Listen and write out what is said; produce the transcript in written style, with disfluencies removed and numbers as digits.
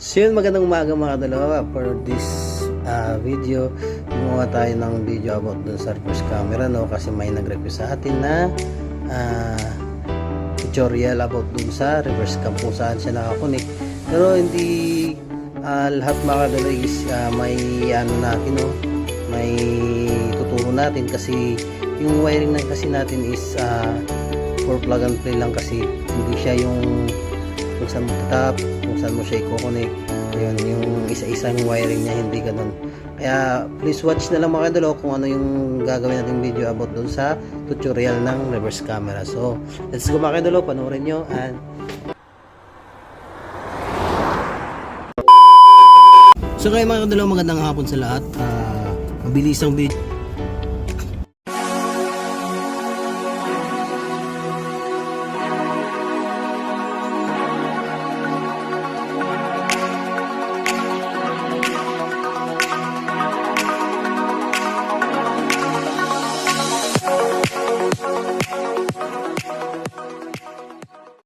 So yun, magandang umaga mga dalawa. For this video, gumawa tayo ng video about dun sa reverse camera, no? Kasi may nag-request sa atin na tutorial about dun sa reverse cam kung saan siya nakakunik. Pero hindi lahat mga dalawa is may ano natin, no? May tuturo natin kasi yung wiring na kasi natin is for plug and play lang, kasi hindi siya yung kung saan mo tatap, kung saan mo siya i-connect. Ayun, yung isa-isang wiring niya, hindi ganun. Kaya please watch na lang mga kadalo kung ano yung gagawin natin video about dun sa tutorial ng reverse camera. So let's go mga kadalo, panoorin nyo. And so kayo mga kadalo, magandang hapon sa lahat. Mabilis ang video.